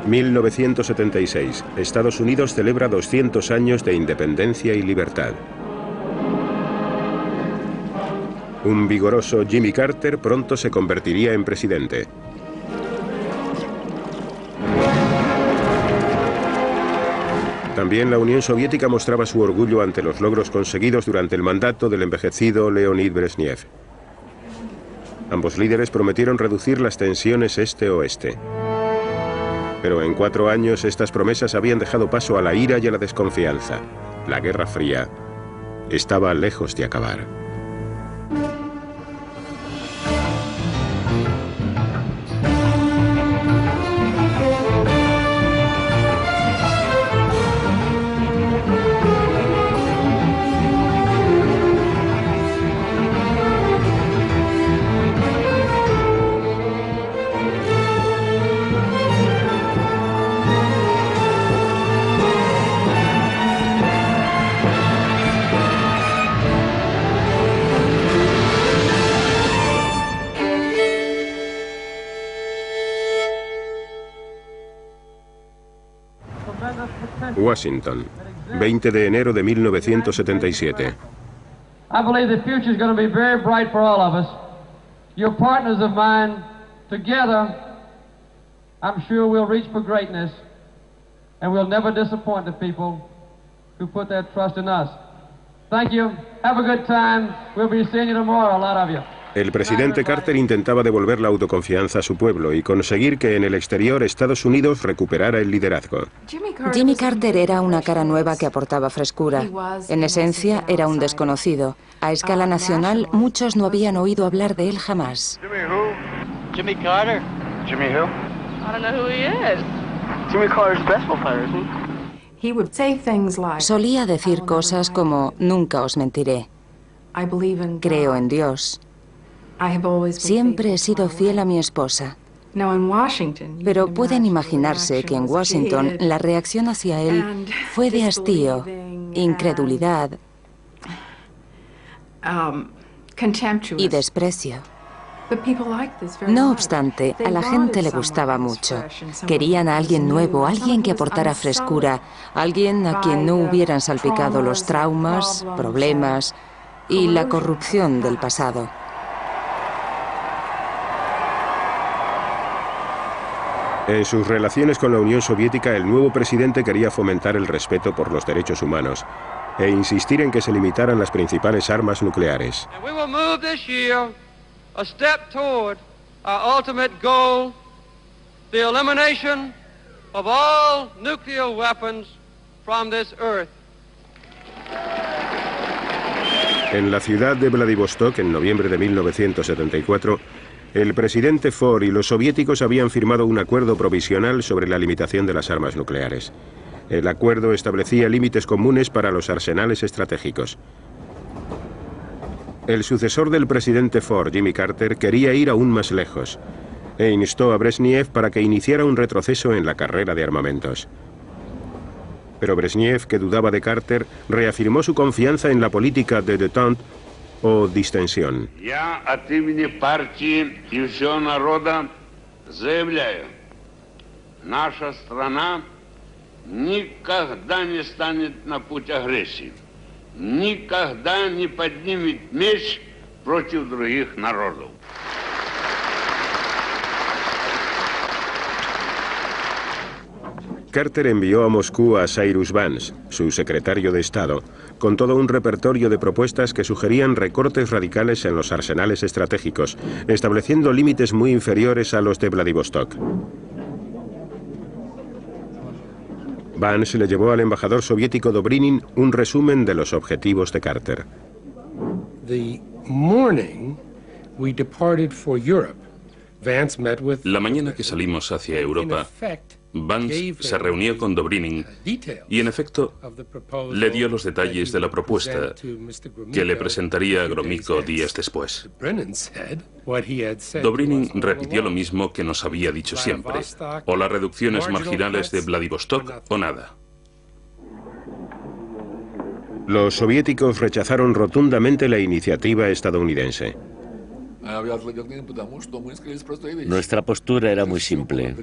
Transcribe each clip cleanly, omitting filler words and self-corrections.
1976. Estados Unidos celebra 200 años de independencia y libertad. Un vigoroso Jimmy Carter pronto se convertiría en presidente. También la Unión Soviética mostraba su orgullo ante los logros conseguidos durante el mandato del envejecido Leonid Brezhnev. Ambos líderes prometieron reducir las tensiones este-oeste. Pero en 4 años estas promesas habían dejado paso a la ira y a la desconfianza. La Guerra Fría estaba lejos de acabar. Washington, 20 de enero de 1977. I believe the future is going to be very bright for all of us. You're partners of mine. Together, I'm sure we'll reach for greatness, and we'll never disappoint the people who put their trust in us. Thank you. Have a good time. We'll be seeing you tomorrow, a lot of you. El presidente Carter intentaba devolver la autoconfianza a su pueblo y conseguir que en el exterior Estados Unidos recuperara el liderazgo. Jimmy Carter era una cara nueva que aportaba frescura. En esencia, era un desconocido. A escala nacional, muchos no habían oído hablar de él jamás. Jimmy Carter. Jimmy who? I don't know who he is. Jimmy Carter's baseball player, isn't he? Solía decir cosas como, nunca os mentiré. Creo en Dios. Siempre he sido fiel a mi esposa. Pero pueden imaginarse que en Washington la reacción hacia él fue de hastío, incredulidad y desprecio. No obstante, a la gente le gustaba mucho. Querían a alguien nuevo, alguien que aportara frescura, alguien a quien no hubieran salpicado los traumas, problemas y la corrupción del pasado. En sus relaciones con la Unión Soviética, el nuevo presidente quería fomentar el respeto por los derechos humanos e insistir en que se limitaran las principales armas nucleares. En la ciudad de Vladivostok, en noviembre de 1974, el presidente Ford y los soviéticos habían firmado un acuerdo provisional sobre la limitación de las armas nucleares. El acuerdo establecía límites comunes para los arsenales estratégicos. El sucesor del presidente Ford, Jimmy Carter, quería ir aún más lejos e instó a Brezhnev para que iniciara un retroceso en la carrera de armamentos. Pero Brezhnev, que dudaba de Carter, reafirmó su confianza en la política de détente o distensión. Я от имени партии и всего народа заявляю, наша страна никогда не станет на путь агрессии, никогда не поднимет меч против других народов. Carter envió a Moscú a Cyrus Vance, su secretario de Estado, con todo un repertorio de propuestas que sugerían recortes radicales en los arsenales estratégicos, estableciendo límites muy inferiores a los de Vladivostok. Vance le llevó al embajador soviético Dobrynin un resumen de los objetivos de Carter. La mañana que salimos hacia Europa, Vance se reunió con Dobrynin y, en efecto, le dio los detalles de la propuesta que le presentaría a Gromyko días después. Dobrynin repitió lo mismo que nos había dicho siempre: o las reducciones marginales de Vladivostok o nada. Los soviéticos rechazaron rotundamente la iniciativa estadounidense. Nuestra postura era muy simple.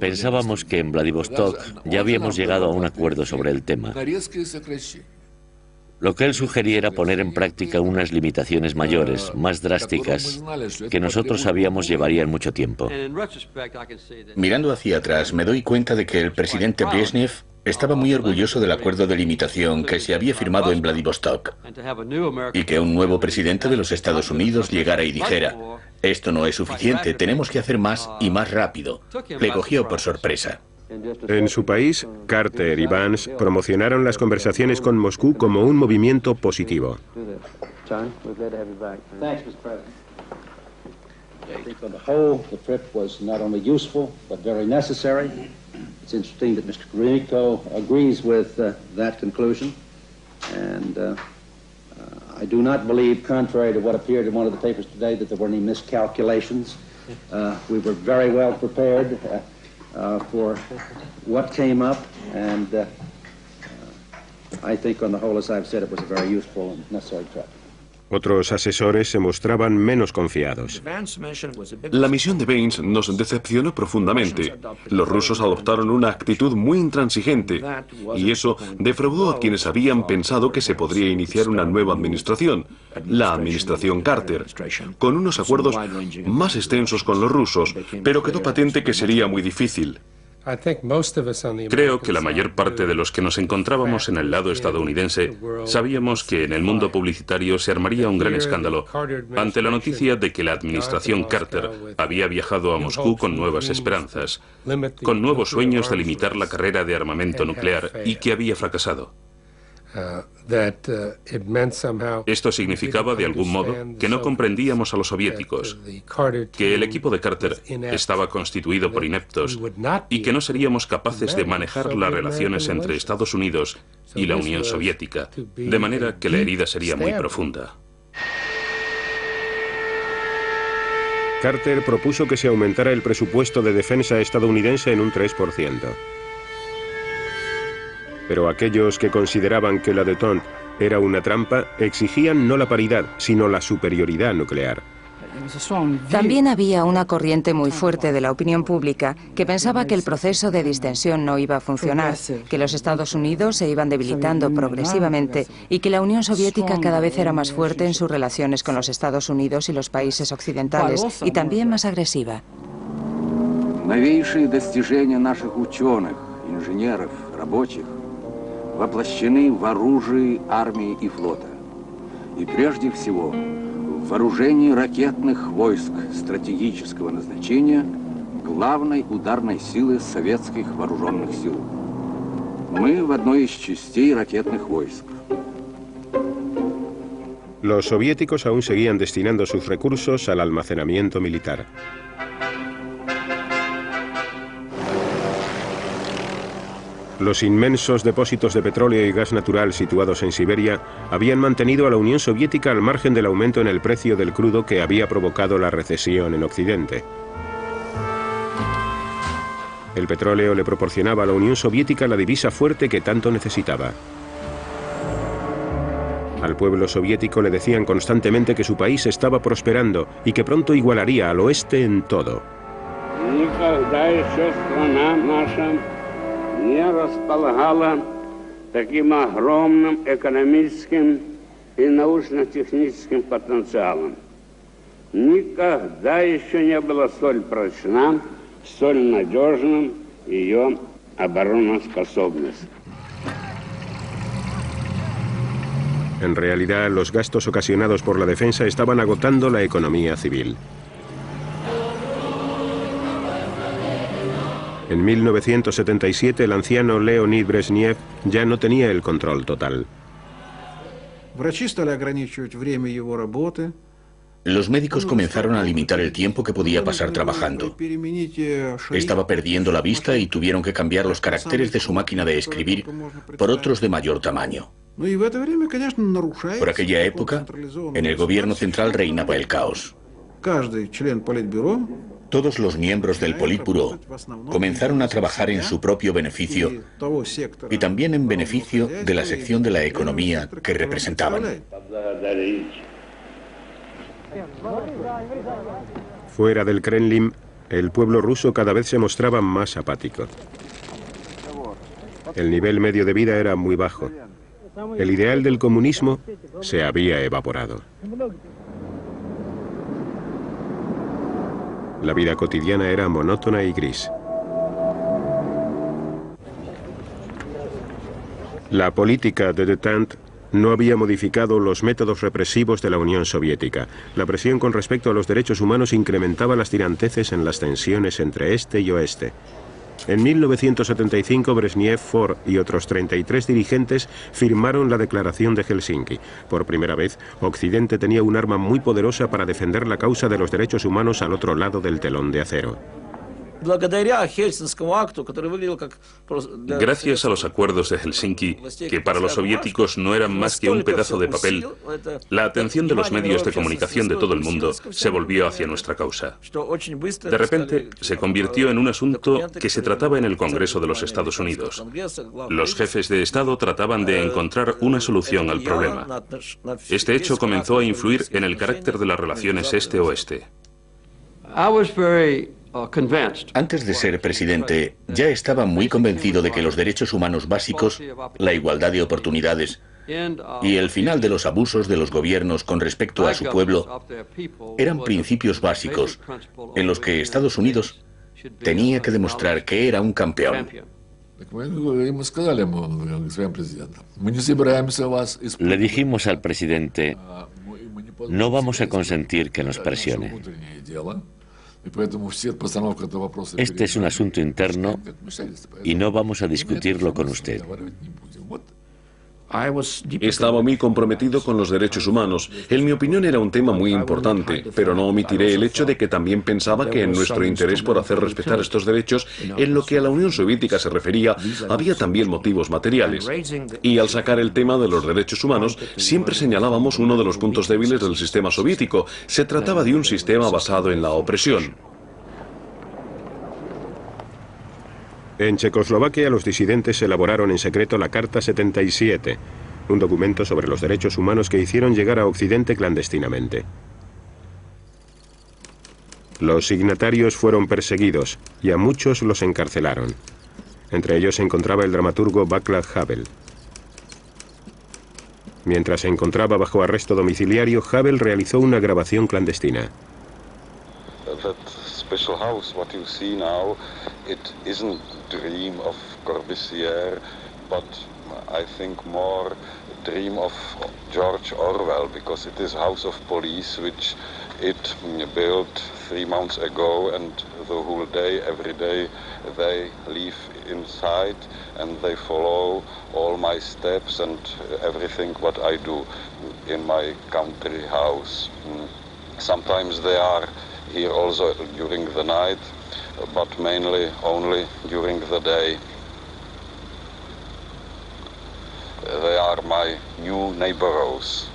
Pensábamos que en Vladivostok ya habíamos llegado a un acuerdo sobre el tema. Lo que él sugería era poner en práctica unas limitaciones mayores, más drásticas, que nosotros sabíamos llevarían mucho tiempo. Mirando hacia atrás, me doy cuenta de que el presidente Brezhnev estaba muy orgulloso del acuerdo de limitación que se había firmado en Vladivostok, y que un nuevo presidente de los Estados Unidos llegara y dijera: esto no es suficiente, tenemos que hacer más y más rápido. Le cogió por sorpresa. En su país, Carter y Vance promocionaron las conversaciones con Moscú como un movimiento positivo. It's interesting that Mr. Gromyko agrees with that conclusion, and I do not believe, contrary to what appeared in one of the papers today, that there were any miscalculations. We were very well prepared for what came up, and I think on the whole, as I've said, it was a very useful and necessary trip. Otros asesores se mostraban menos confiados. La misión de Vance nos decepcionó profundamente. Los rusos adoptaron una actitud muy intransigente y eso defraudó a quienes habían pensado que se podría iniciar una nueva administración, la administración Carter, con unos acuerdos más extensos con los rusos, pero quedó patente que sería muy difícil. Creo que la mayor parte de los que nos encontrábamos en el lado estadounidense sabíamos que en el mundo publicitario se armaría un gran escándalo ante la noticia de que la administración Carter había viajado a Moscú con nuevas esperanzas, con nuevos sueños de limitar la carrera de armamento nuclear y que había fracasado. Esto significaba, de algún modo, que no comprendíamos a los soviéticos, que el equipo de Carter estaba constituido por ineptos y que no seríamos capaces de manejar las relaciones entre Estados Unidos y la Unión Soviética, de manera que la herida sería muy profunda. Carter propuso que se aumentara el presupuesto de defensa estadounidense en un 3%. Pero aquellos que consideraban que la détente era una trampa exigían no la paridad, sino la superioridad nuclear. También había una corriente muy fuerte de la opinión pública que pensaba que el proceso de distensión no iba a funcionar, que los Estados Unidos se iban debilitando progresivamente y que la Unión Soviética cada vez era más fuerte en sus relaciones con los Estados Unidos y los países occidentales, y también más agresiva. Воплощены в оружии армии и флота. И прежде всего в вооружении ракетных войск стратегического назначения главной ударной силы советских вооруженных сил. Мы в одной из частей ракетных войск. Los soviéticos aún seguían destinando sus recursos al almacenamiento militar. Los inmensos depósitos de petróleo y gas natural situados en Siberia habían mantenido a la Unión Soviética al margen del aumento en el precio del crudo que había provocado la recesión en Occidente. El petróleo le proporcionaba a la Unión Soviética la divisa fuerte que tanto necesitaba. Al pueblo soviético le decían constantemente que su país estaba prosperando y que pronto igualaría al oeste en todo. Не располагала таким огромным экономическим и научно-техническим потенциалом. Никогда еще не была столь прочна, столь надежным ее обороноспособность. En realidad, los gastos ocasionados por la defensa estaban agotando la economía civil. En 1977, el anciano Leonid Brezhnev ya no tenía el control total. Los médicos comenzaron a limitar el tiempo que podía pasar trabajando. Estaba perdiendo la vista y tuvieron que cambiar los caracteres de su máquina de escribir por otros de mayor tamaño. Por aquella época, en el gobierno central reinaba el caos. Todos los miembros del Politburó comenzaron a trabajar en su propio beneficio y también en beneficio de la sección de la economía que representaban. Fuera del Kremlin, el pueblo ruso cada vez se mostraba más apático. El nivel medio de vida era muy bajo. El ideal del comunismo se había evaporado. La vida cotidiana era monótona y gris. La política de détente no había modificado los métodos represivos de la Unión Soviética. La presión con respecto a los derechos humanos incrementaba las tiranteces en las tensiones entre este y oeste. En 1975, Brezhnev, Ford y otros 33 dirigentes firmaron la Declaración de Helsinki. Por primera vez, Occidente tenía un arma muy poderosa para defender la causa de los derechos humanos al otro lado del telón de acero. Gracias a los acuerdos de Helsinki, que para los soviéticos no eran más que un pedazo de papel, la atención de los medios de comunicación de todo el mundo se volvió hacia nuestra causa. De repente, se convirtió en un asunto que se trataba en el Congreso de los Estados Unidos. Los jefes de Estado trataban de encontrar una solución al problema. Este hecho comenzó a influir en el carácter de las relaciones este-oeste. Antes de ser presidente, ya estaba muy convencido de que los derechos humanos básicos, la igualdad de oportunidades y el final de los abusos de los gobiernos con respecto a su pueblo eran principios básicos en los que Estados Unidos tenía que demostrar que era un campeón. Le dijimos al presidente, no vamos a consentir que nos presione. Este es un asunto interno y no vamos a discutirlo con usted. Estaba muy comprometido con los derechos humanos. En mi opinión era un tema muy importante, pero no omitiré el hecho de que también pensaba que en nuestro interés por hacer respetar estos derechos, en lo que a la Unión Soviética se refería, había también motivos materiales. Y al sacar el tema de los derechos humanos, siempre señalábamos uno de los puntos débiles del sistema soviético. Se trataba de un sistema basado en la opresión. En Checoslovaquia, los disidentes elaboraron en secreto la Carta 77, un documento sobre los derechos humanos que hicieron llegar a Occidente clandestinamente. Los signatarios fueron perseguidos y a muchos los encarcelaron. Entre ellos se encontraba el dramaturgo Václav Havel. Mientras se encontraba bajo arresto domiciliario, Havel realizó una grabación clandestina. Special house, what you see now, it isn't a dream of Corbusier, but I think more a dream of George Orwell, because it is House of Police, which it built 3 months ago, and the whole day, every day, they live inside and they follow all my steps and everything what I do in my country house. Sometimes they are here also during the night, but mainly only during the day. They are my new neighbors.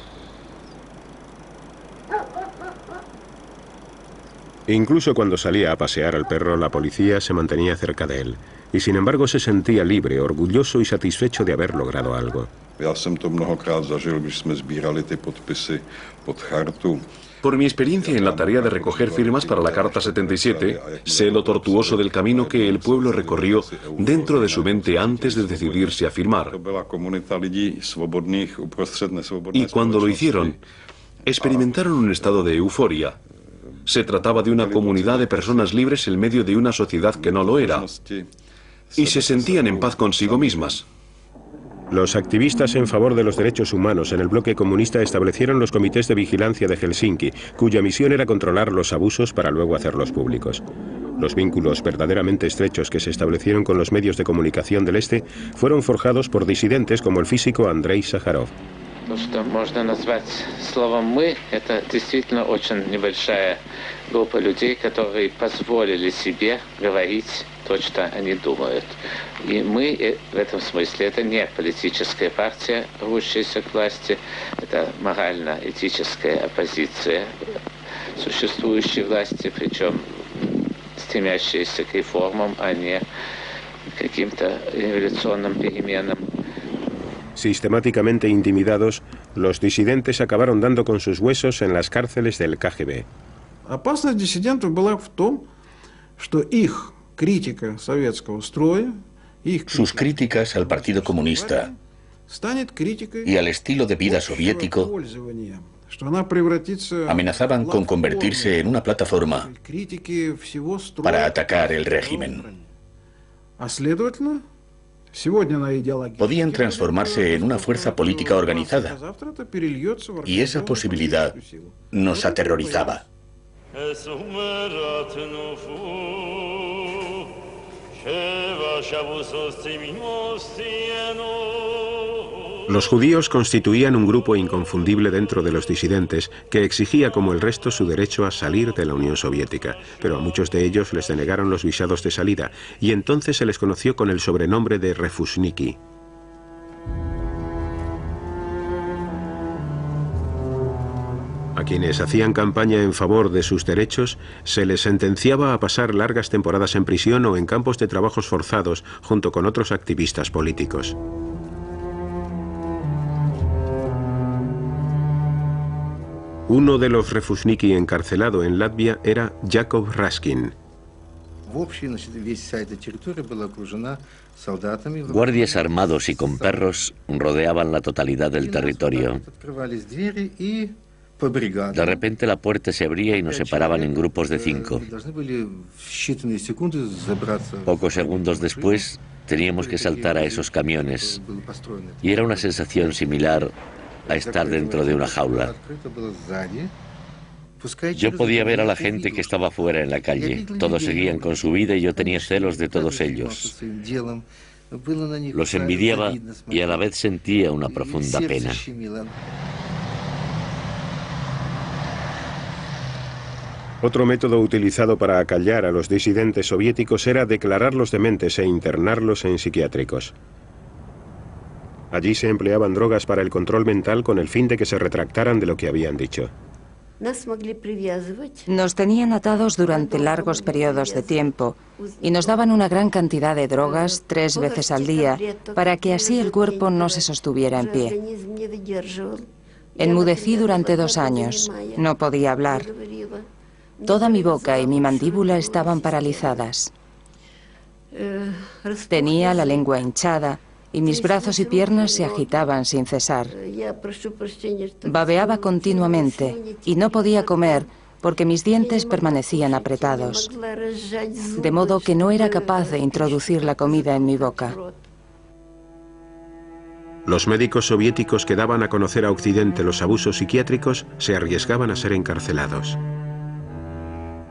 Incluso cuando salía a pasear al perro, la policía se mantenía cerca de él. Y sin embargo se sentía libre, orgulloso y satisfecho de haber logrado algo. Já jsem to mnohokrát zažil, když jsme sbírali ty podpisy pod chartu. Por mi experiencia en la tarea de recoger firmas para la Carta 77, sé lo tortuoso del camino que el pueblo recorrió dentro de su mente antes de decidirse a firmar. Y cuando lo hicieron, experimentaron un estado de euforia. Se trataba de una comunidad de personas libres en medio de una sociedad que no lo era, y se sentían en paz consigo mismas. Los activistas en favor de los derechos humanos en el bloque comunista establecieron los comités de vigilancia de Helsinki, cuya misión era controlar los abusos para luego hacerlos públicos. Los vínculos verdaderamente estrechos que se establecieron con los medios de comunicación del Este fueron forjados por disidentes como el físico Andrei Sájarov. То, что можно назвать словом «мы», это действительно очень небольшая группа людей, которые позволили себе говорить то, что они думают. И мы в этом смысле это не политическая партия, рвущаяся к власти, это морально-этическая оппозиция существующей власти, причем стремящаяся к реформам, а не к каким-то революционным переменам. Sistemáticamente intimidados, los disidentes acabaron dando con sus huesos en las cárceles del KGB. Sus críticas al Partido Comunista y al estilo de vida soviético amenazaban con convertirse en una plataforma para atacar el régimen. Podían transformarse en una fuerza política organizada, y esa posibilidad nos aterrorizaba. Los judíos constituían un grupo inconfundible dentro de los disidentes que exigía como el resto su derecho a salir de la Unión Soviética, pero a muchos de ellos les denegaron los visados de salida y entonces se les conoció con el sobrenombre de refusniki. A quienes hacían campaña en favor de sus derechos se les sentenciaba a pasar largas temporadas en prisión o en campos de trabajos forzados junto con otros activistas políticos. Uno de los refusniki encarcelado en Latvia era Jakov Raskin. Guardias armados y con perros rodeaban la totalidad del territorio. De repente la puerta se abría y nos separaban en grupos de 5. Pocos segundos después teníamos que saltar a esos camiones y era una sensación similar a estar dentro de una jaula. Yo podía ver a la gente que estaba fuera en la calle. Todos seguían con su vida y yo tenía celos de todos ellos. Los envidiaba y a la vez sentía una profunda pena. Otro método utilizado para acallar a los disidentes soviéticos era declararlos dementes e internarlos en psiquiátricos. Allí se empleaban drogas para el control mental con el fin de que se retractaran de lo que habían dicho. Nos tenían atados durante largos periodos de tiempo y nos daban una gran cantidad de drogas 3 veces al día para que así el cuerpo no se sostuviera en pie. Enmudecí durante 2 años. No podía hablar. Toda mi boca y mi mandíbula estaban paralizadas. Tenía la lengua hinchada y mis brazos y piernas se agitaban sin cesar. Babeaba continuamente y no podía comer porque mis dientes permanecían apretados, de modo que no era capaz de introducir la comida en mi boca. Los médicos soviéticos que daban a conocer a Occidente los abusos psiquiátricos se arriesgaban a ser encarcelados.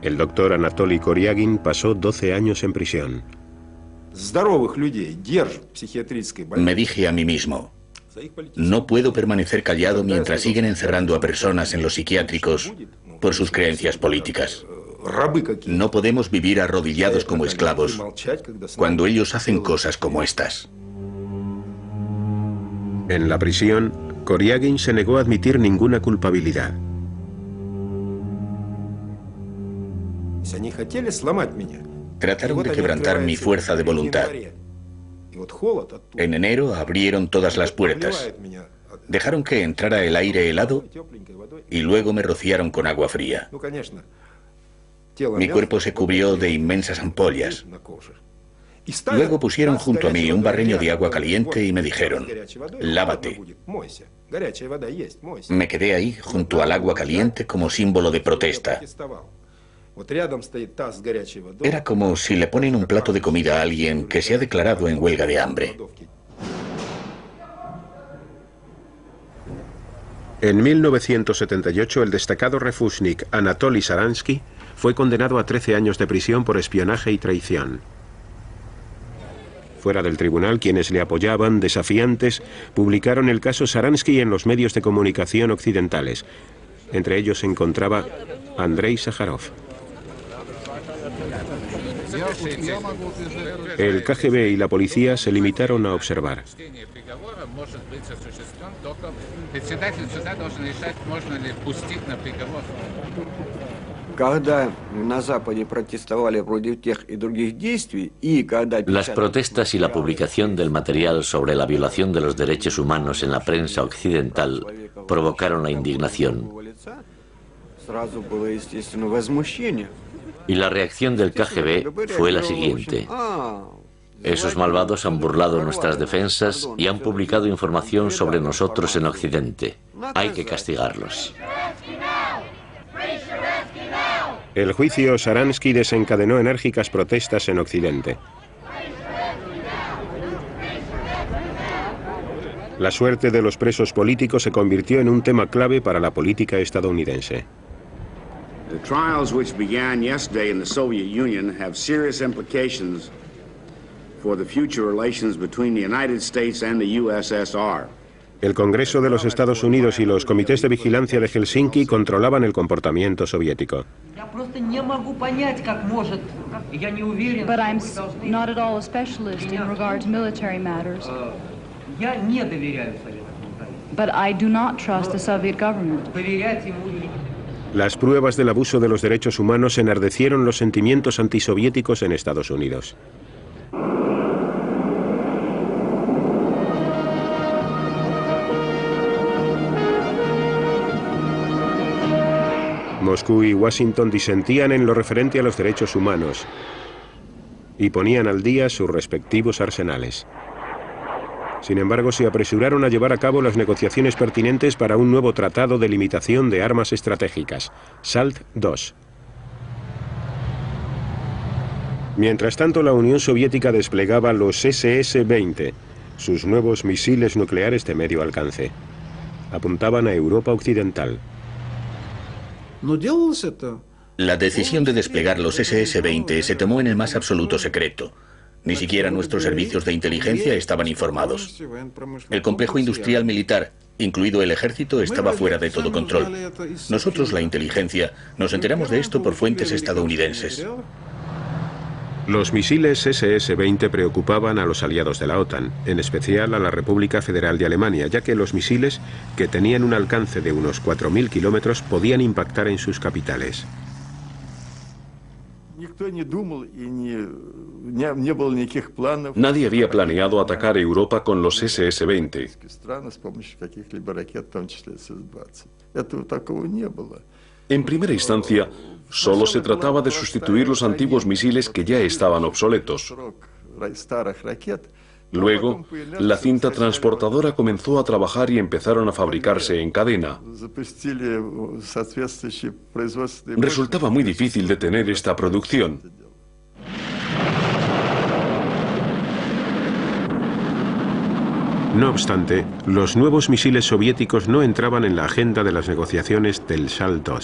El doctor Anatoly Koryagin pasó 12 años en prisión. Me dije a mí mismo, no puedo permanecer callado mientras siguen encerrando a personas en los psiquiátricos por sus creencias políticas. No podemos vivir arrodillados como esclavos cuando ellos hacen cosas como estas. En la prisión, Koryagin se negó a admitir ninguna culpabilidad. Trataron de quebrantar mi fuerza de voluntad. En enero abrieron todas las puertas, dejaron que entrara el aire helado y luego me rociaron con agua fría. Mi cuerpo se cubrió de inmensas ampollas. Luego pusieron junto a mí un barreño de agua caliente y me dijeron, lávate. Me quedé ahí junto al agua caliente como símbolo de protesta. Era como si le ponen un plato de comida a alguien que se ha declarado en huelga de hambre. En 1978, el destacado refusnik Anatoly Sharansky fue condenado a 13 años de prisión por espionaje y traición. Fuera del tribunal, quienes le apoyaban, desafiantes, publicaron el caso Sharansky en los medios de comunicación occidentales. Entre ellos se encontraba Andrei Sájarov. El KGB y la policía se limitaron a observar. Las protestas y la publicación del material sobre la violación de los derechos humanos en la prensa occidental provocaron la indignación. Y la reacción del KGB fue la siguiente. Esos malvados han burlado nuestras defensas y han publicado información sobre nosotros en Occidente. Hay que castigarlos. El juicio Sharansky desencadenó enérgicas protestas en Occidente. La suerte de los presos políticos se convirtió en un tema clave para la política estadounidense. The trials which began yesterday in the Soviet Union have serious implications for the future relations between the United States and the USSR. El Congreso de los Estados Unidos y los comités de vigilancia de Helsinki controlaban el comportamiento soviético. But I'm not at all a specialist in regard to military matters. But I do not trust the Soviet government. Las pruebas del abuso de los derechos humanos enardecieron los sentimientos antisoviéticos en Estados Unidos. Moscú y Washington disentían en lo referente a los derechos humanos y ponían al día sus respectivos arsenales. Sin embargo, se apresuraron a llevar a cabo las negociaciones pertinentes para un nuevo tratado de limitación de armas estratégicas, SALT II. Mientras tanto, la Unión Soviética desplegaba los SS-20, sus nuevos misiles nucleares de medio alcance. Apuntaban a Europa Occidental. La decisión de desplegar los SS-20 se tomó en el más absoluto secreto. Ni siquiera nuestros servicios de inteligencia estaban informados. El complejo industrial militar, incluido el ejército, estaba fuera de todo control. Nosotros, la inteligencia, nos enteramos de esto por fuentes estadounidenses. Los misiles SS-20 preocupaban a los aliados de la OTAN, en especial a la República Federal de Alemania, ya que los misiles, que tenían un alcance de unos 4.000 kilómetros, podían impactar en sus capitales. Nadie había planeado atacar Europa con los SS-20. En primera instancia, solo se trataba de sustituir los antiguos misiles que ya estaban obsoletos. Luego, la cinta transportadora comenzó a trabajar y empezaron a fabricarse en cadena. Resultaba muy difícil detener esta producción. No obstante, los nuevos misiles soviéticos no entraban en la agenda de las negociaciones del SALT II.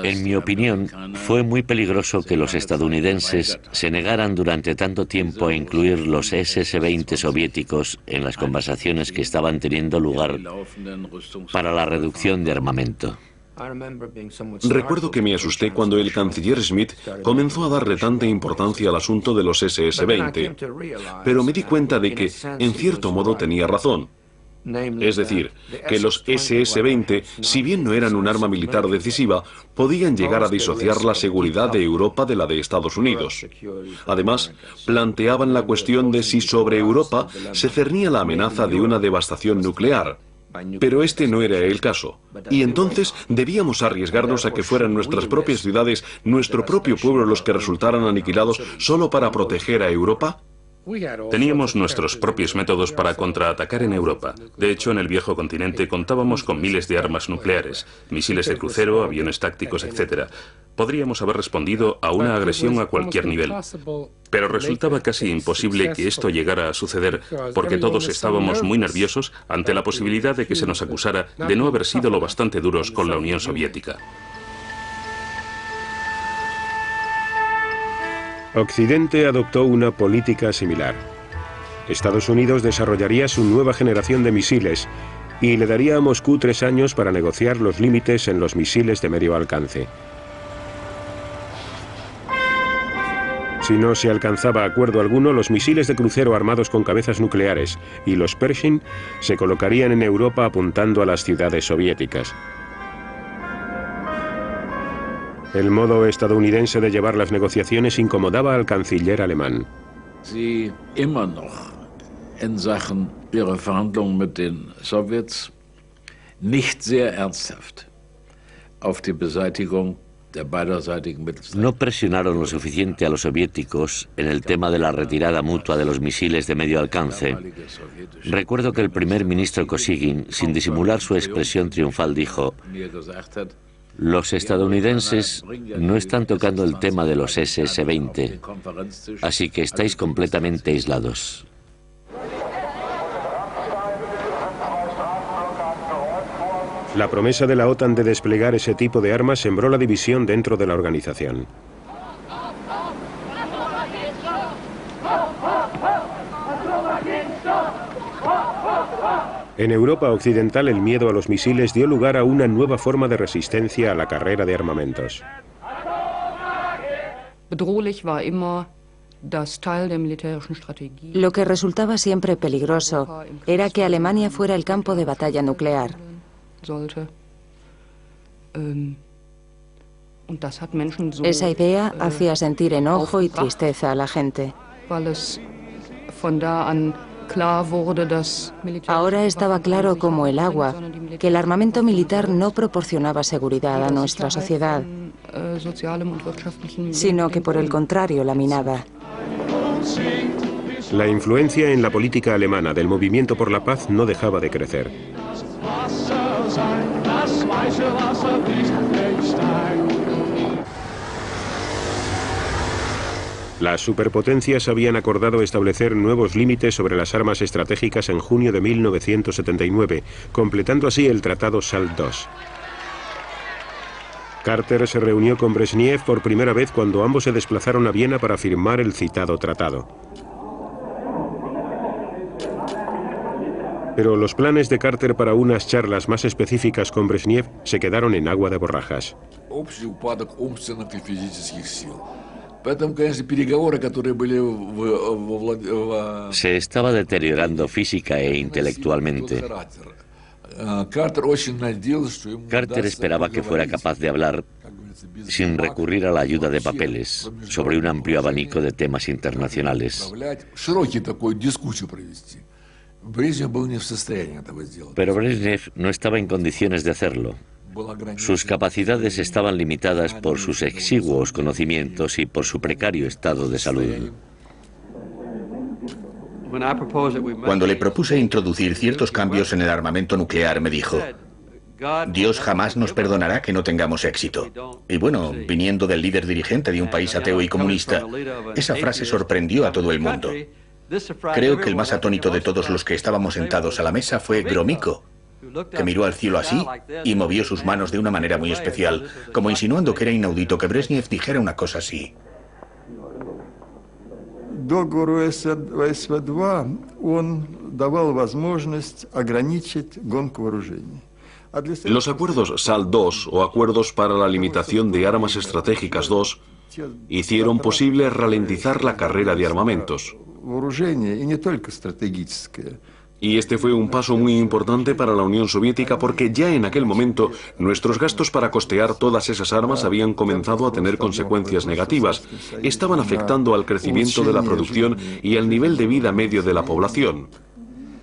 En mi opinión, fue muy peligroso que los estadounidenses se negaran durante tanto tiempo a incluir los SS-20 soviéticos en las conversaciones que estaban teniendo lugar para la reducción de armamento. Recuerdo que me asusté cuando el canciller Schmidt comenzó a darle tanta importancia al asunto de los SS-20, pero me di cuenta de que, en cierto modo, tenía razón. Es decir, que los SS-20, si bien no eran un arma militar decisiva, podían llegar a disociar la seguridad de Europa de la de Estados Unidos. Además, planteaban la cuestión de si sobre Europa se cernía la amenaza de una devastación nuclear. Pero este no era el caso. Y entonces, ¿debíamos arriesgarnos a que fueran nuestras propias ciudades, nuestro propio pueblo los que resultaran aniquilados solo para proteger a Europa? Teníamos nuestros propios métodos para contraatacar en Europa. De hecho, en el viejo continente contábamos con miles de armas nucleares, misiles de crucero, aviones tácticos, etc. Podríamos haber respondido a una agresión a cualquier nivel. Pero resultaba casi imposible que esto llegara a suceder porque todos estábamos muy nerviosos ante la posibilidad de que se nos acusara de no haber sido lo bastante duros con la Unión Soviética. Occidente adoptó una política similar. Estados Unidos desarrollaría su nueva generación de misiles y le daría a Moscú 3 años para negociar los límites en los misiles de medio alcance. Si no se alcanzaba acuerdo alguno, los misiles de crucero armados con cabezas nucleares y los Pershing se colocarían en Europa apuntando a las ciudades soviéticas. El modo estadounidense de llevar las negociaciones incomodaba al canciller alemán. Sie immer noch in Sachen ihrer Verhandlungen mit den Sowjets nicht sehr ernsthaft auf die Beseitigung der beiderseitigen Mittelstreitkräfte. No presionaron lo suficiente a los soviéticos en el tema de la retirada mutua de los misiles de medio alcance. Recuerdo que el primer ministro Kosygin, sin disimular su expresión triunfal, dijo: los estadounidenses no están tocando el tema de los SS-20, así que estáis completamente aislados. La promesa de la OTAN de desplegar ese tipo de armas sembró la división dentro de la organización. En Europa occidental, el miedo a los misiles dio lugar a una nueva forma de resistencia a la carrera de armamentos. Lo que resultaba siempre peligroso era que Alemania fuera el campo de batalla nuclear. Esa idea hacía sentir enojo y tristeza a la gente. Ahora estaba claro como el agua que el armamento militar no proporcionaba seguridad a nuestra sociedad, sino que por el contrario la minaba. La influencia en la política alemana del movimiento por la paz no dejaba de crecer. Las superpotencias habían acordado establecer nuevos límites sobre las armas estratégicas en junio de 1979, completando así el Tratado SALT II. Carter se reunió con Brezhnev por primera vez cuando ambos se desplazaron a Viena para firmar el citado tratado. Pero los planes de Carter para unas charlas más específicas con Brezhnev se quedaron en agua de borrajas. Se estaba deteriorando física e intelectualmente. Carter esperaba que fuera capaz de hablar sin recurrir a la ayuda de papeles sobre un amplio abanico de temas internacionales. Pero Brezhnev no estaba en condiciones de hacerlo. Sus capacidades estaban limitadas por sus exiguos conocimientos y por su precario estado de salud. Cuando le propuse introducir ciertos cambios en el armamento nuclear, me dijo: Dios jamás nos perdonará que no tengamos éxito. Y bueno, viniendo del líder dirigente de un país ateo y comunista, esa frase sorprendió a todo el mundo. Creo que el más atónito de todos los que estábamos sentados a la mesa fue Gromyko, que miró al cielo así y movió sus manos de una manera muy especial, como insinuando que era inaudito que Brezhnev dijera una cosa así. Los acuerdos SALT II, o Acuerdos para la Limitación de Armas Estratégicas II, hicieron posible ralentizar la carrera de armamentos. Y este fue un paso muy importante para la Unión Soviética porque ya en aquel momento nuestros gastos para costear todas esas armas habían comenzado a tener consecuencias negativas. Estaban afectando al crecimiento de la producción y al nivel de vida medio de la población.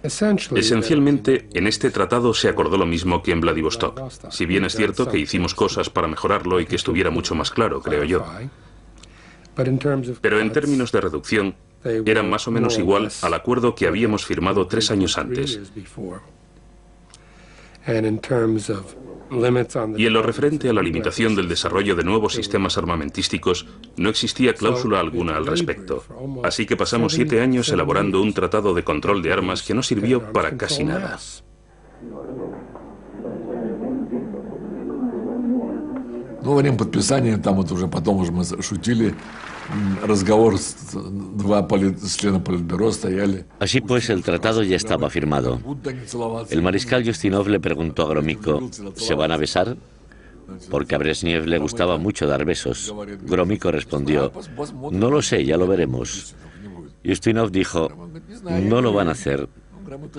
Esencialmente, en este tratado se acordó lo mismo que en Vladivostok, si bien es cierto que hicimos cosas para mejorarlo y que estuviera mucho más claro, creo yo. Pero en términos de reducción, era más o menos igual al acuerdo que habíamos firmado 3 años antes. Y en lo referente a la limitación del desarrollo de nuevos sistemas armamentísticos, no existía cláusula alguna al respecto. Así que pasamos 7 años elaborando un tratado de control de armas que no sirvió para casi nada. Ну, во время подписания, там вот уже потом уже мы шутили, разговор, два члена Политбюро стояли. Así pues, el tratado ya estaba firmado. El mariscal Ustinov le preguntó a Gromyko: ¿se van a besar? Porque a Brezhnev le gustaba mucho dar besos. Gromyko respondió: no lo sé, ya lo veremos. Ustinov dijo: no lo van a hacer.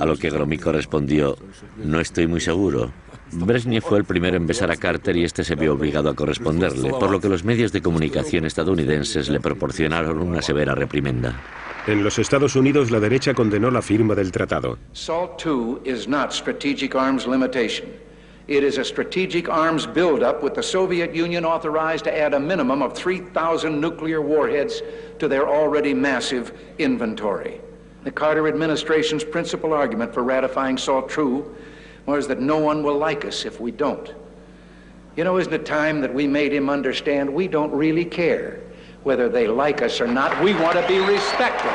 A lo que Gromyko respondió: no estoy muy seguro. Brezhnev fue el primero en besar a Carter y este se vio obligado a corresponderle, por lo que los medios de comunicación estadounidenses le proporcionaron una severa reprimenda. En los Estados Unidos, la derecha condenó la firma del tratado. SALT II is not strategic arms limitation. It is a strategic arms buildup with the Soviet Union authorized to add a minimum of 3,000 nuclear warheads to their already massive inventory. The Carter administration's principal argument for ratifying SALT II was that no one will like us if we don't. You know, isn't it time that we made him understand we don't really care whether they like us or not? We want to be respected.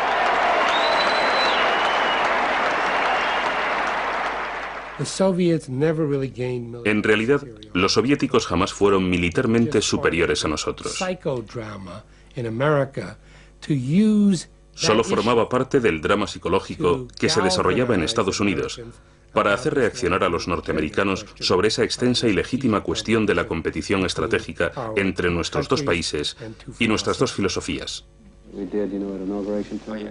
En realidad, los soviéticos jamás fueron militarmente superiores a nosotros. Solo formaba parte del drama psicológico que se desarrollaba en Estados Unidos para hacer reaccionar a los norteamericanos sobre esa extensa y legítima cuestión de la competición estratégica entre nuestros dos países y nuestras dos filosofías.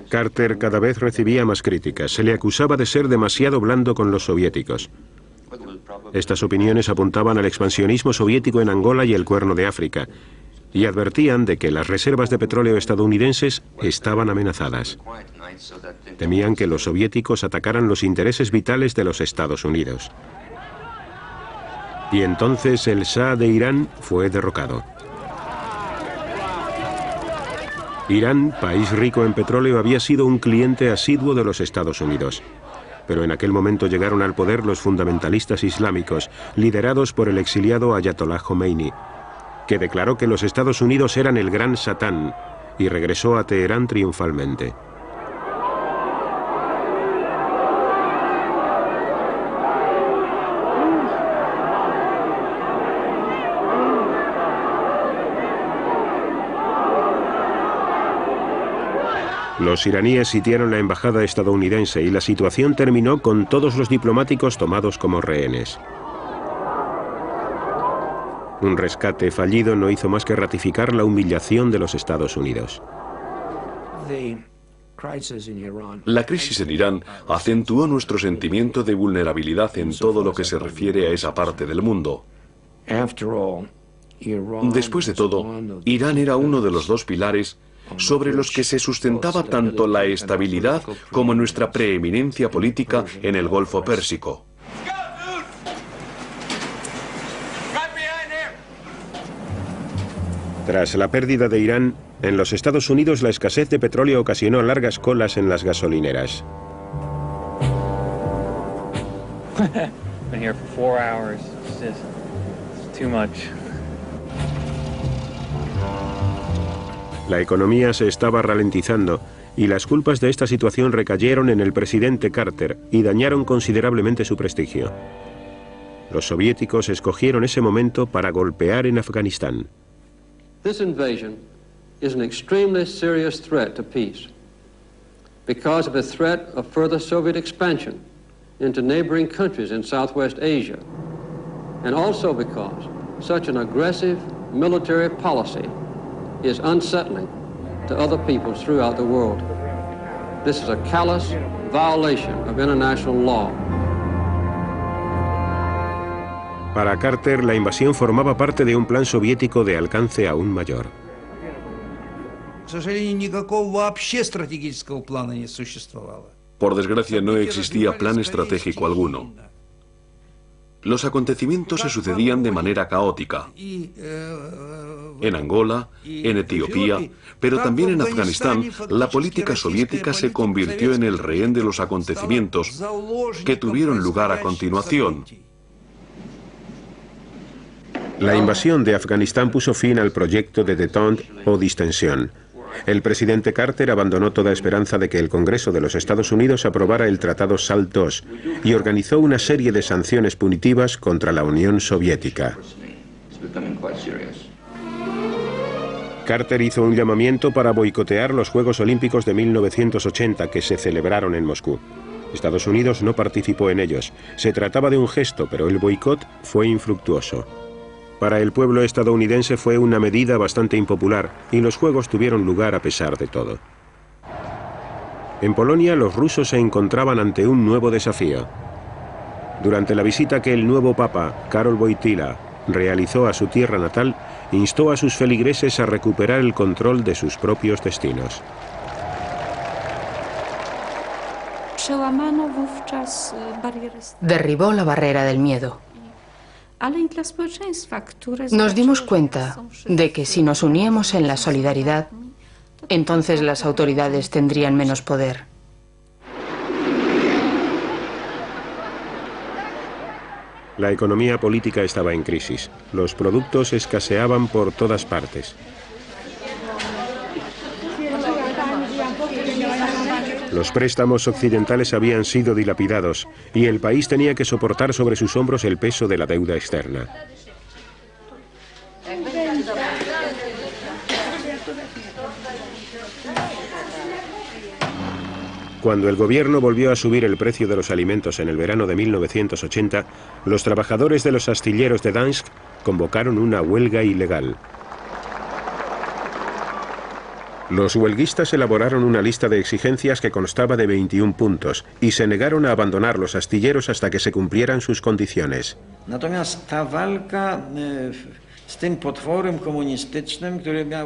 Carter cada vez recibía más críticas. Se le acusaba de ser demasiado blando con los soviéticos. Estas opiniones apuntaban al expansionismo soviético en Angola y el Cuerno de África, y advertían de que las reservas de petróleo estadounidenses estaban amenazadas. Temían que los soviéticos atacaran los intereses vitales de los Estados Unidos. Y entonces el Shah de Irán fue derrocado. Irán, país rico en petróleo, había sido un cliente asiduo de los Estados Unidos. Pero en aquel momento llegaron al poder los fundamentalistas islámicos, liderados por el exiliado Ayatollah Khomeini, que declaró que los Estados Unidos eran el gran Satán y regresó a Teherán triunfalmente. Los iraníes sitiaron la embajada estadounidense y la situación terminó con todos los diplomáticos tomados como rehenes. Un rescate fallido no hizo más que ratificar la humillación de los Estados Unidos. La crisis en Irán acentuó nuestro sentimiento de vulnerabilidad en todo lo que se refiere a esa parte del mundo. Después de todo, Irán era uno de los dos pilares sobre los que se sustentaba tanto la estabilidad como nuestra preeminencia política en el Golfo Pérsico. Tras la pérdida de Irán, en los Estados Unidos la escasez de petróleo ocasionó largas colas en las gasolineras. La economía se estaba ralentizando y las culpas de esta situación recayeron en el presidente Carter y dañaron considerablemente su prestigio. Los soviéticos escogieron ese momento para golpear en Afganistán. This invasion is an extremely serious threat to peace because of the threat of further Soviet expansion into neighboring countries in Southwest Asia, and also because such an aggressive military policy is unsettling to other peoples throughout the world. This is a callous violation of international law. Para Carter, la invasión formaba parte de un plan soviético de alcance aún mayor. Por desgracia, no existía plan estratégico alguno. Los acontecimientos se sucedían de manera caótica. En Angola, en Etiopía, pero también en Afganistán, la política soviética se convirtió en el rehén de los acontecimientos que tuvieron lugar a continuación. La invasión de Afganistán puso fin al proyecto de détente o distensión. El presidente Carter abandonó toda esperanza de que el Congreso de los Estados Unidos aprobara el Tratado SALT II y organizó una serie de sanciones punitivas contra la Unión Soviética. Carter hizo un llamamiento para boicotear los Juegos Olímpicos de 1980 que se celebraron en Moscú. Estados Unidos no participó en ellos. Se trataba de un gesto, pero el boicot fue infructuoso. Para el pueblo estadounidense fue una medida bastante impopular y los Juegos tuvieron lugar a pesar de todo. En Polonia, los rusos se encontraban ante un nuevo desafío. Durante la visita que el nuevo papa, Karol Wojtyła, realizó a su tierra natal, instó a sus feligreses a recuperar el control de sus propios destinos. Derribó la barrera del miedo. Nos dimos cuenta de que si nos uníamos en la solidaridad, entonces las autoridades tendrían menos poder. La economía política estaba en crisis. Los productos escaseaban por todas partes. Los préstamos occidentales habían sido dilapidados y el país tenía que soportar sobre sus hombros el peso de la deuda externa. Cuando el gobierno volvió a subir el precio de los alimentos en el verano de 1980, los trabajadores de los astilleros de Gdansk convocaron una huelga ilegal. Los huelguistas elaboraron una lista de exigencias que constaba de 21 puntos y se negaron a abandonar los astilleros hasta que se cumplieran sus condiciones.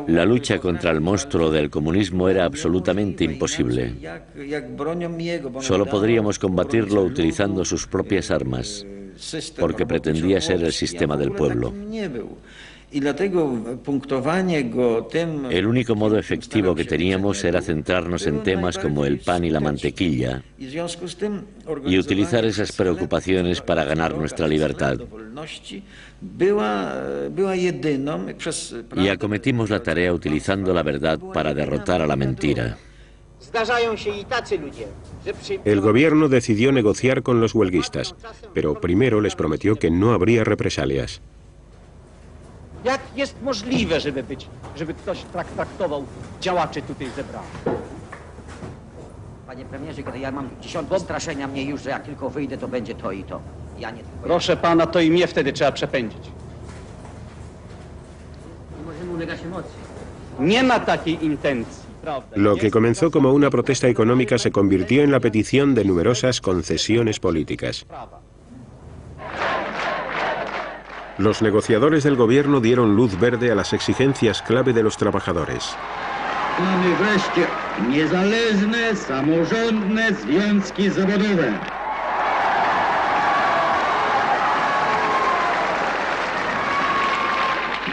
La lucha contra el monstruo del comunismo era absolutamente imposible. Solo podríamos combatirlo utilizando sus propias armas, porque pretendía ser el sistema del pueblo. El único modo efectivo que teníamos era centrarnos en temas como el pan y la mantequilla y utilizar esas preocupaciones para ganar nuestra libertad. Y acometimos la tarea utilizando la verdad para derrotar a la mentira. El gobierno decidió negociar con los huelguistas, pero primero les prometió que no habría represalias. Jak jest możliwe, żeby ktoś traktował działaczy tutaj zebranych? Panie premierze, kiedy ja mam dziesiątki straszenia mnie już, że jak tylko wyjdę, to będzie to i to. Ja nie tylko... Proszę pana, to i mnie wtedy trzeba przepędzić. Nie możemy ulegać emocji. Nie ma takiej intencji, prawda? Lo que comenzó como una protesta económica se convirtió en la petición de numerosas concesiones políticas. Los negociadores del gobierno dieron luz verde a las exigencias clave de los trabajadores. Mamy wreszcie niezależne, samorządne związki zawodowe.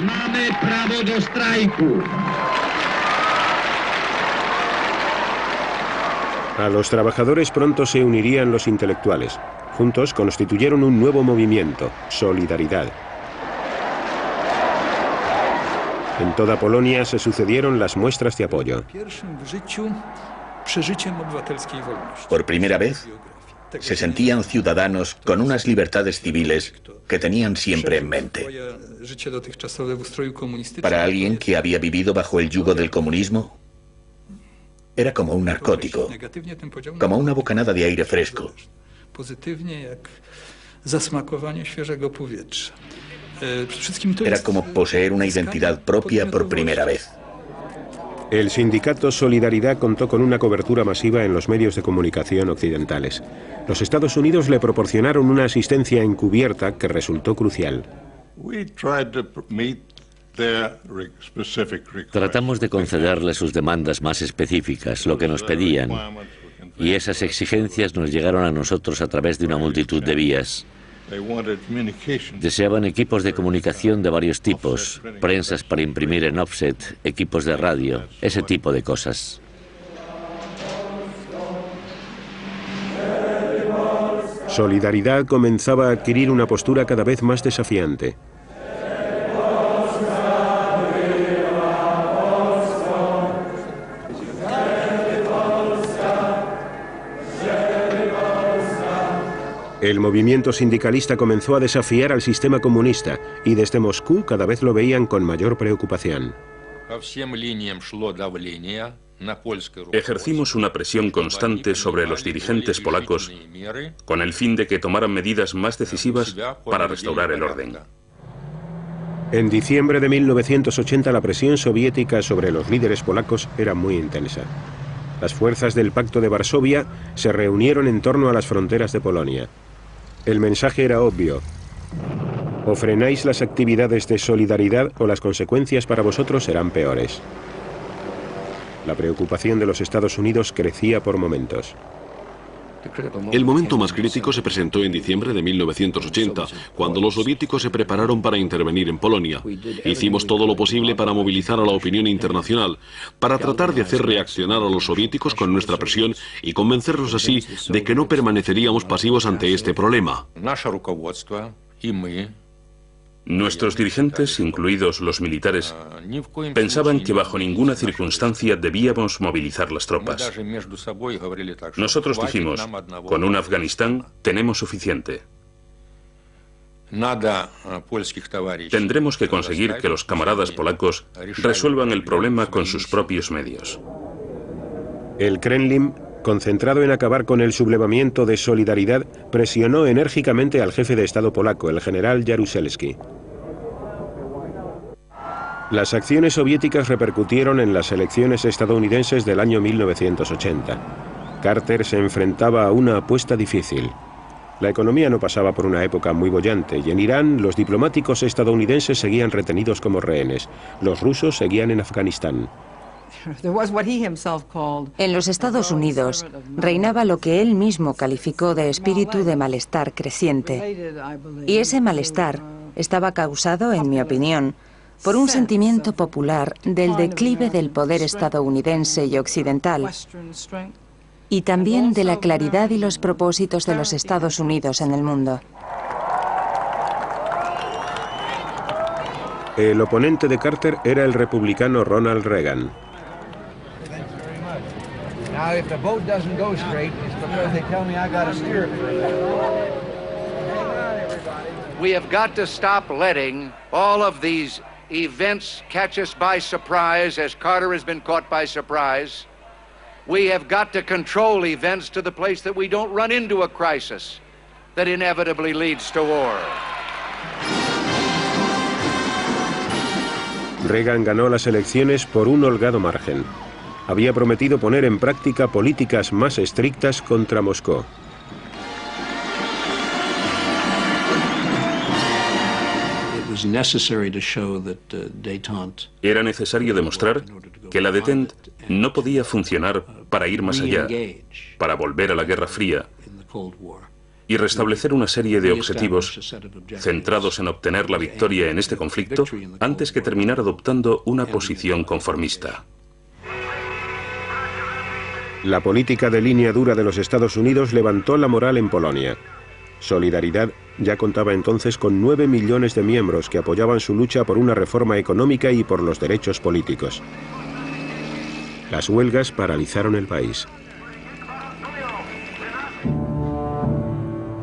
Mamy prawo do strajku. A los trabajadores pronto se unirían los intelectuales. Juntos constituyeron un nuevo movimiento, Solidaridad. En toda Polonia se sucedieron las muestras de apoyo. Por primera vez, se sentían ciudadanos con unas libertades civiles que tenían siempre en mente. Para alguien que había vivido bajo el yugo del comunismo, era como un narcótico, como una bocanada de aire fresco. Era como poseer una identidad propia por primera vez. El sindicato Solidaridad contó con una cobertura masiva en los medios de comunicación occidentales. Los Estados Unidos le proporcionaron una asistencia encubierta que resultó crucial. Tratamos de concederles sus demandas más específicas, lo que nos pedían, y esas exigencias nos llegaron a nosotros a través de una multitud de vías. Deseaban equipos de comunicación de varios tipos, prensas para imprimir en offset, equipos de radio, ese tipo de cosas. Solidaridad comenzaba a adquirir una postura cada vez más desafiante. El movimiento sindicalista comenzó a desafiar al sistema comunista y desde Moscú cada vez lo veían con mayor preocupación. Ejercimos una presión constante sobre los dirigentes polacos con el fin de que tomaran medidas más decisivas para restaurar el orden. En diciembre de 1980 la presión soviética sobre los líderes polacos era muy intensa. Las fuerzas del Pacto de Varsovia se reunieron en torno a las fronteras de Polonia. El mensaje era obvio. O frenáis las actividades de solidaridad o las consecuencias para vosotros serán peores. La preocupación de los Estados Unidos crecía por momentos. El momento más crítico se presentó en diciembre de 1980, cuando los soviéticos se prepararon para intervenir en Polonia. Hicimos todo lo posible para movilizar a la opinión internacional, para tratar de hacer reaccionar a los soviéticos con nuestra presión y convencerlos así de que no permaneceríamos pasivos ante este problema. Nuestros dirigentes, incluidos los militares, pensaban que bajo ninguna circunstancia debíamos movilizar las tropas. Nosotros dijimos, con un Afganistán tenemos suficiente. Tendremos que conseguir que los camaradas polacos resuelvan el problema con sus propios medios. El Kremlin, concentrado en acabar con el sublevamiento de Solidaridad, presionó enérgicamente al jefe de Estado polaco, el general Jaruzelski. Las acciones soviéticas repercutieron en las elecciones estadounidenses del año 1980. Carter se enfrentaba a una apuesta difícil. La economía no pasaba por una época muy boyante y en Irán los diplomáticos estadounidenses seguían retenidos como rehenes. Los rusos seguían en Afganistán. En los Estados Unidos reinaba lo que él mismo calificó de espíritu de malestar creciente. Y ese malestar estaba causado, en mi opinión, por un sentimiento popular del declive del poder estadounidense y occidental, y también de la claridad y los propósitos de los Estados Unidos en el mundo. El oponente de Carter era el republicano Ronald Reagan. Now, if the boat doesn't go straight, it's because they tell me I gotta steer it. We have got to stop letting all of these events catch us by surprise, as Carter has been caught by surprise. We have got to control events to the place that we don't run into a crisis that inevitably leads to war. Reagan ganó las elecciones por un holgado margen. Había prometido poner en práctica políticas más estrictas contra Moscú. Era necesario demostrar que la detente no podía funcionar para ir más allá, para volver a la Guerra Fría y restablecer una serie de objetivos centrados en obtener la victoria en este conflicto antes que terminar adoptando una posición conformista. La política de línea dura de los Estados Unidos levantó la moral en Polonia. Solidaridad ya contaba entonces con 9 millones de miembros que apoyaban su lucha por una reforma económica y por los derechos políticos. Las huelgas paralizaron el país.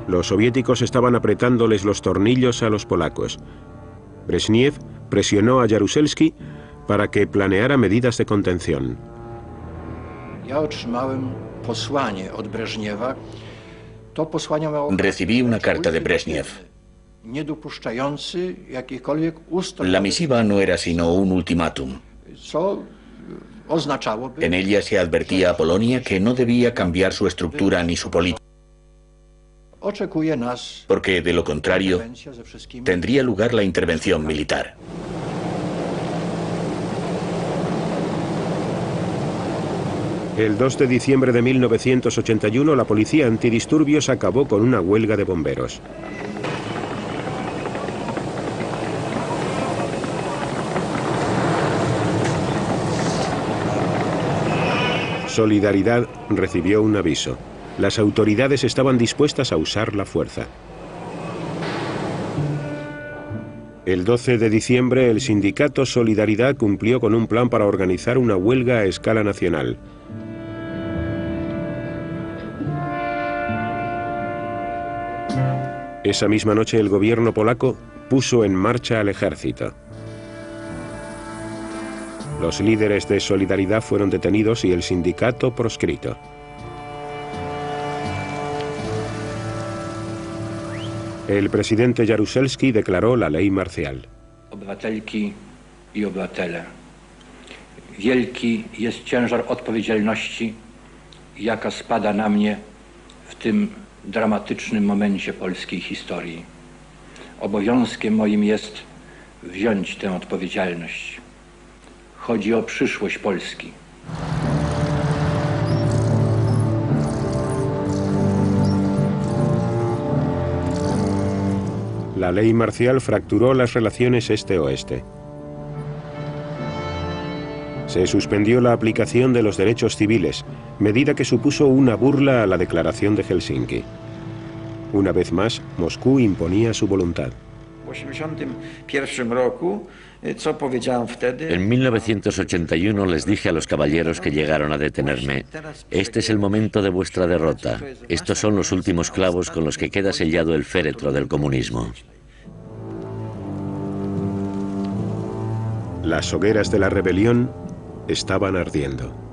Los soviéticos estaban apretándoles los tornillos a los polacos. Brezhnev presionó a Jaruzelski para que planeara medidas de contención. Recibí una carta de Brezhnev. La misiva no era sino un ultimátum. En ella se advertía a Polonia que no debía cambiar su estructura ni su política, porque de lo contrario tendría lugar la intervención militar. El 2 de diciembre de 1981, la policía antidisturbios acabó con una huelga de bomberos. Solidaridad recibió un aviso. Las autoridades estaban dispuestas a usar la fuerza. El 12 de diciembre, el sindicato Solidaridad cumplió con un plan para organizar una huelga a escala nacional. Esa misma noche el gobierno polaco puso en marcha al ejército. Los líderes de Solidaridad fueron detenidos y el sindicato proscrito. El presidente Jaruzelski declaró la ley marcial. Obywatelki i obywatele, wielki jest ciężar odpowiedzialności, jaka spada na mnie w tym dramatycznym momencie polskiej historii. Obowiązkiem moim jest wziąć tę odpowiedzialność. Chodzi o przyszłość Polski. La ley marcial fracturó las relaciones este-oeste. Se suspendió la aplicación de los derechos civiles, medida que supuso una burla a la Declaración de Helsinki. Una vez más, Moscú imponía su voluntad. En 1981 les dije a los caballeros que llegaron a detenerme: este es el momento de vuestra derrota. Estos son los últimos clavos con los que queda sellado el féretro del comunismo. Las hogueras de la rebelión estaban ardiendo.